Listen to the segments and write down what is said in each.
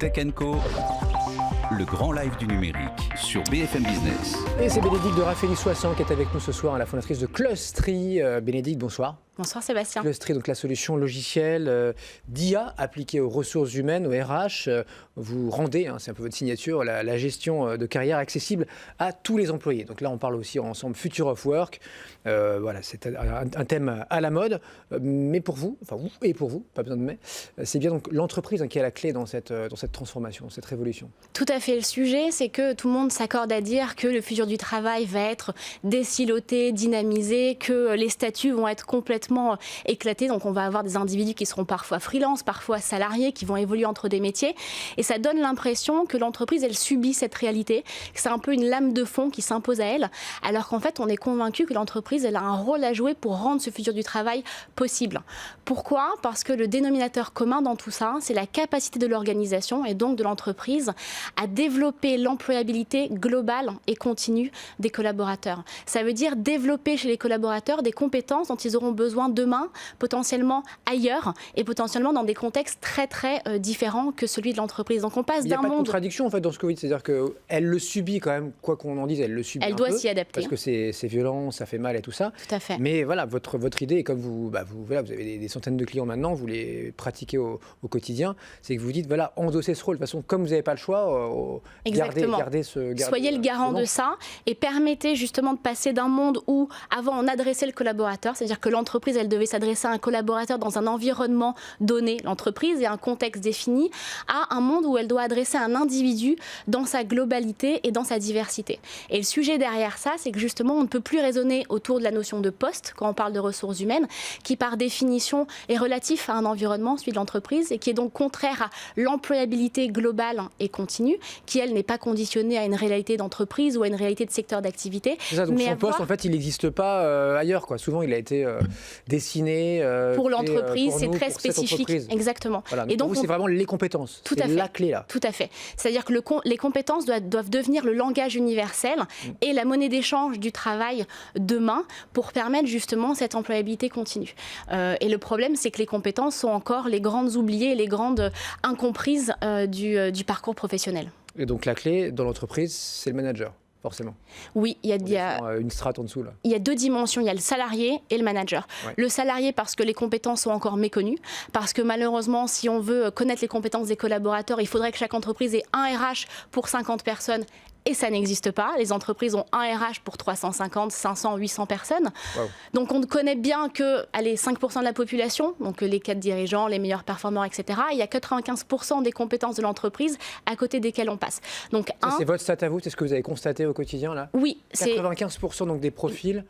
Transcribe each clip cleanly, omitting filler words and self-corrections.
Tech Co, le grand live du numérique sur BFM Business. Et c'est Bénédicte de Raffaelli-Soissons qui est avec nous ce soir, la fondatrice de Clustry. Bénédicte, bonsoir. Bonsoir Sébastien. Clustry, donc la solution logicielle d'IA appliquée aux ressources humaines, au RH. Vous rendez, c'est un peu votre signature, la gestion de carrière accessible à tous les employés. Donc là, on parle aussi ensemble Future of Work. Voilà, c'est un thème à la mode. Mais pour vous, enfin vous et pour vous, pas besoin de mais, c'est bien donc l'entreprise qui est à la clé dans cette transformation, cette révolution. Tout à fait. Le sujet, c'est que tout le monde s'accorde à dire que le futur du travail va être désiloté, dynamisé, que les statuts vont être complètement éclatés. Donc on va avoir des individus qui seront parfois freelance, parfois salariés, qui vont évoluer entre des métiers. Et ça donne l'impression que l'entreprise, elle subit cette réalité, que c'est un peu une lame de fond qui s'impose à elle, alors qu'en fait, on est convaincu que l'entreprise, elle a un rôle à jouer pour rendre ce futur du travail possible. Pourquoi ? Parce que le dénominateur commun dans tout ça, c'est la capacité de l'organisation et donc de l'entreprise à développer l'employabilité globale et continue des collaborateurs. Ça veut dire développer chez les collaborateurs des compétences dont ils auront besoin demain, potentiellement ailleurs et potentiellement dans des contextes très très différents que celui de l'entreprise. Donc on passe d'un monde... Il n'y a pas de contradiction en fait dans ce que vous dites, c'est-à-dire qu'elle le subit quand même, quoi qu'on en dise, elle le subit. Elle doit s'y adapter. Parce que c'est violent, ça fait mal et tout ça. Tout à fait. Mais voilà, votre idée, et comme vous avez des centaines de clients maintenant, vous les pratiquez au quotidien, c'est que vous dites, voilà, endossez ce rôle. De toute façon, comme vous n'avez pas le choix, gardez soyez le garant de ça et permettez justement de passer d'un monde où, avant, on adressait le collaborateur, c'est-à-dire que l'entreprise, elle devait s'adresser à un collaborateur dans un environnement donné, l'entreprise, et un contexte défini, à un monde où elle doit adresser un individu dans sa globalité et dans sa diversité. Et le sujet derrière ça, c'est que justement, on ne peut plus raisonner autour de la notion de poste, quand on parle de ressources humaines, qui par définition est relatif à un environnement, celui de l'entreprise, et qui est donc contraire à l'employabilité globale et continue, qui, elle, n'est pas conditionnée à une réalité d'entreprise ou à une réalité de secteur d'activité. C'est ça, donc son poste, en fait, il n'existe pas ailleurs, quoi. Souvent, il a été dessiné pour l'entreprise, c'est très spécifique. Exactement. Voilà, et donc, pour vous, c'est vraiment les compétences. Tout à fait. La clé, là. Tout à fait. C'est-à-dire que les compétences doivent devenir le langage universel et la monnaie d'échange du travail demain pour permettre justement cette employabilité continue. Et le problème, c'est que les compétences sont encore les grandes oubliées et les grandes incomprises du parcours professionnel. Et donc la clé dans l'entreprise, c'est le manager, forcément. Oui, il y a une strate en dessous là. Il y a deux dimensions, il y a le salarié et le manager. Ouais. Le salarié parce que les compétences sont encore méconnues, parce que malheureusement, si on veut connaître les compétences des collaborateurs, il faudrait que chaque entreprise ait un RH pour 50 personnes. Et ça n'existe pas. Les entreprises ont un RH pour 350, 500, 800 personnes. Wow. Donc on connaît bien que 5% de la population, donc les 4 dirigeants, les meilleurs performeurs, etc. Il y a 95% des compétences de l'entreprise à côté desquelles on passe. Donc c'est votre stat à vous, c'est ce que vous avez constaté au quotidien là ? Oui. 95% donc des profils,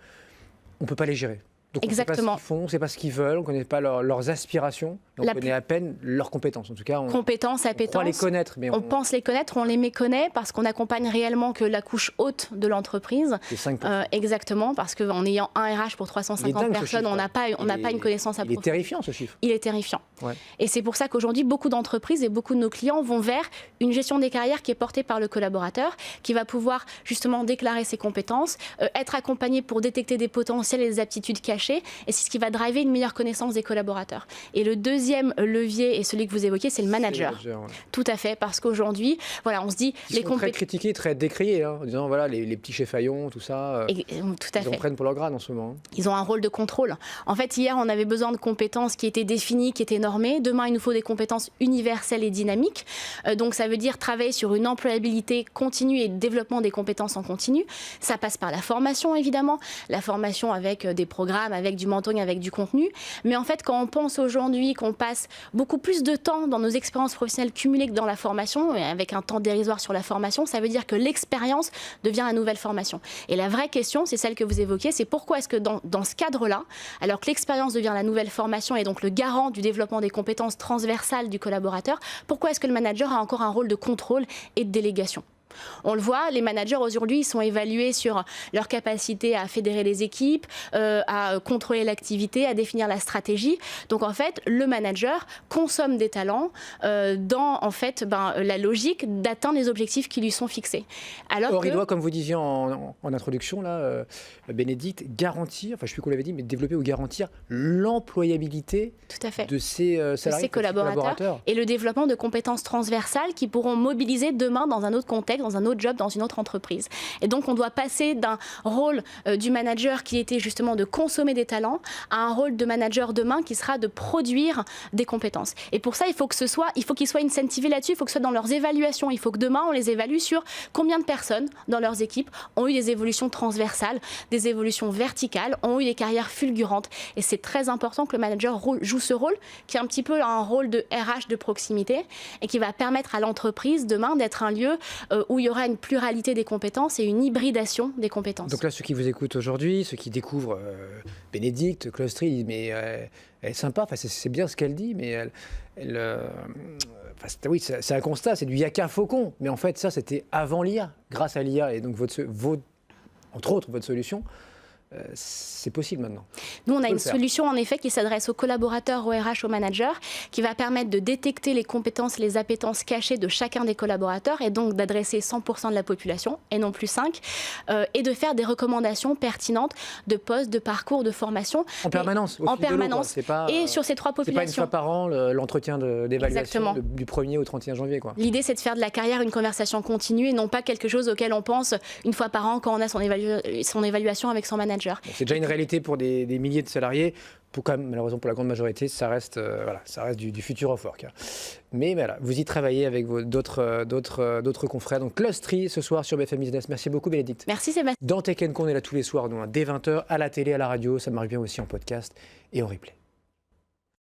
on ne peut pas les gérer. Donc exactement. On ne sait pas ce qu'ils font, on ne sait pas ce qu'ils veulent, on ne connaît pas leurs aspirations, on connaît à peine leurs compétences. En tout cas, compétences, appétences. On croit les connaître, mais on pense les connaître, on les méconnaît parce qu'on accompagne réellement que la couche haute de l'entreprise. C'est 5%. Exactement, parce qu'en ayant un RH pour 350 personnes, on n'a pas une connaissance approfondie. Il est terrifiant ce chiffre. Il est terrifiant. Ouais. Et c'est pour ça qu'aujourd'hui, beaucoup d'entreprises et beaucoup de nos clients vont vers une gestion des carrières qui est portée par le collaborateur, qui va pouvoir justement déclarer ses compétences, être accompagné pour détecter des potentiels et des aptitudes cachées. Et c'est ce qui va driver une meilleure connaissance des collaborateurs. Et le deuxième levier, et celui que vous évoquez, c'est le manager. Ouais. Tout à fait, parce qu'aujourd'hui, voilà, on se dit... Ils sont très critiqués, très décriés, en disant, voilà, les petits cheffaillons, tout ça, tout à fait. Ils en prennent pour leur grade en ce moment. Ils ont un rôle de contrôle. En fait, hier, on avait besoin de compétences qui étaient définies, qui étaient normées. Demain, il nous faut des compétences universelles et dynamiques. Donc, ça veut dire travailler sur une employabilité continue et le développement des compétences en continu. Ça passe par la formation, évidemment. La formation avec des programmes, avec du mentoring, avec du contenu. Mais en fait, quand on pense aujourd'hui qu'on passe beaucoup plus de temps dans nos expériences professionnelles cumulées que dans la formation, avec un temps dérisoire sur la formation, ça veut dire que l'expérience devient la nouvelle formation. Et la vraie question, c'est celle que vous évoquiez, c'est pourquoi est-ce que dans ce cadre-là, alors que l'expérience devient la nouvelle formation et donc le garant du développement des compétences transversales du collaborateur, pourquoi est-ce que le manager a encore un rôle de contrôle et de délégation ? On le voit, les managers aujourd'hui, ils sont évalués sur leur capacité à fédérer les équipes, à contrôler l'activité, à définir la stratégie. Donc en fait, le manager consomme des talents dans en fait, la logique d'atteindre les objectifs qui lui sont fixés. Or, il doit, comme vous disiez en introduction, là, Bénédicte, garantir, enfin je ne sais plus qu'on l'avait dit, mais développer ou garantir l'employabilité de ses salariés, de ses collaborateurs et le développement de compétences transversales qui pourront mobiliser demain dans un autre contexte, dans un autre job, dans une autre entreprise. Et donc, on doit passer d'un rôle du manager qui était justement de consommer des talents à un rôle de manager demain qui sera de produire des compétences. Et pour ça, il faut qu'ils soient incentivés là-dessus, il faut que ce soit dans leurs évaluations. Il faut que demain, on les évalue sur combien de personnes dans leurs équipes ont eu des évolutions transversales, des évolutions verticales, ont eu des carrières fulgurantes. Et c'est très important que le manager joue ce rôle, qui est un petit peu un rôle de RH de proximité et qui va permettre à l'entreprise demain d'être un lieu où il y aura une pluralité des compétences et une hybridation des compétences. Donc là, ceux qui vous écoutent aujourd'hui, ceux qui découvrent Bénédicte, Clostry, disent mais elle est sympa, enfin, c'est bien ce qu'elle dit, mais oui, c'est un constat, c'est du yaka faucon. Mais en fait, ça, c'était avant l'IA, grâce à l'IA. Et donc, entre autres, votre solution, c'est possible maintenant. Nous, on a une solution en effet qui s'adresse aux collaborateurs, aux RH, aux managers, qui va permettre de détecter les compétences, les appétences cachées de chacun des collaborateurs et donc d'adresser 100% de la population et non plus 5, et de faire des recommandations pertinentes de postes, de parcours, de formation. En permanence. En permanence. Et sur ces 3 populations. C'est pas une fois par an l'entretien d'évaluation du 1er au 31 janvier. L'idée, c'est de faire de la carrière une conversation continue et non pas quelque chose auquel on pense une fois par an quand on a son évaluation avec son manager. C'est déjà une réalité pour des milliers de salariés. Malheureusement pour la grande majorité, ça reste du future of work. Mais voilà, vous y travaillez avec d'autres confrères. Donc Clostry ce soir sur BFM Business. Merci beaucoup Bénédicte. Merci Sébastien. Dans Tech & Co, on est là tous les soirs, dès 20h, à la télé, à la radio. Ça marche bien aussi en podcast et en replay.